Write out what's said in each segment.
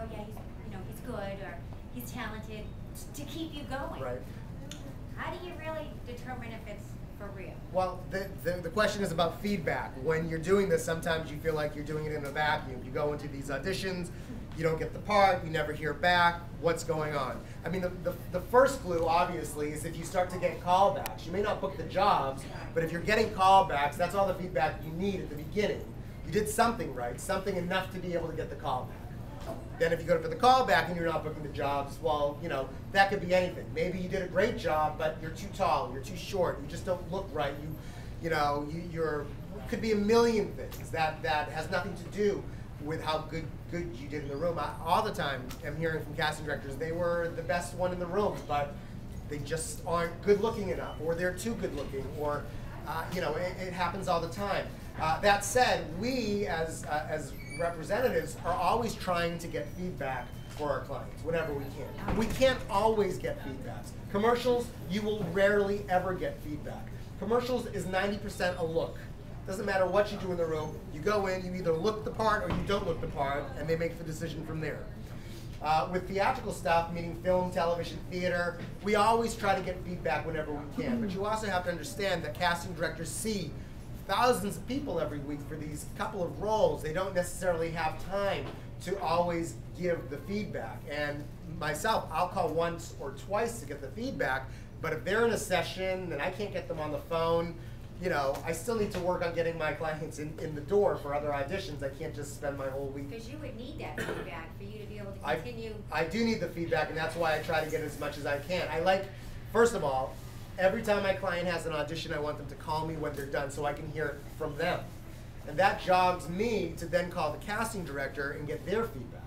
oh yeah, he's good, or he's talented, to keep you going. Right. How do you really determine if it's for real? Well, the question is about feedback. When you're doing this, sometimes you feel like you're doing it in a vacuum. You go into these auditions, you don't get the part, you never hear back. What's going on? I mean, the first clue, obviously, is if you start to get callbacks. You may not book the jobs, but if you're getting callbacks, that's all the feedback you need at the beginning. You did something right, something enough to be able to get the callback. Then if you go for the callback and you're not booking the jobs, well, that could be anything. Maybe you did a great job, but you're too tall, you're too short, you just don't look right. You're could be a million things that has nothing to do with how good you did in the room. All the time I'm hearing from casting directors, they were the best one in the room, but they just aren't good looking enough, or they're too good looking, or it happens all the time. That said, we as representatives are always trying to get feedback for our clients whenever we can. We can't always get feedbacks. Commercials, you will rarely ever get feedback. Commercials is 90% a look. Doesn't matter what you do in the room, you go in, you either look the part or you don't look the part, and they make the decision from there. With theatrical stuff, meaning film, television, theater, we always try to get feedback whenever we can, but you also have to understand that casting directors see thousands of people every week for these couple of roles. They don't necessarily have time to always give the feedback. And myself, I'll call once or twice to get the feedback, but if they're in a session and I can't get them on the phone, I still need to work on getting my clients in the door for other auditions. I can't just spend my whole week. Because you would need that feedback for you to be able to continue. I do need the feedback, and that's why I try to get as much as I can. First of all, every time my client has an audition, I want them to call me when they're done so I can hear it from them. And that jogs me to then call the casting director and get their feedback.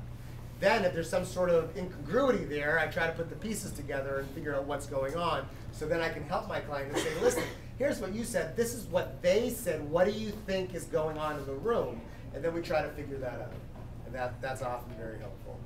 Then if there's some sort of incongruity there, I try to put the pieces together and figure out what's going on, so then I can help my client and say, listen, here's what you said, this is what they said, what do you think is going on in the room? And then we try to figure that out. And that's often very helpful.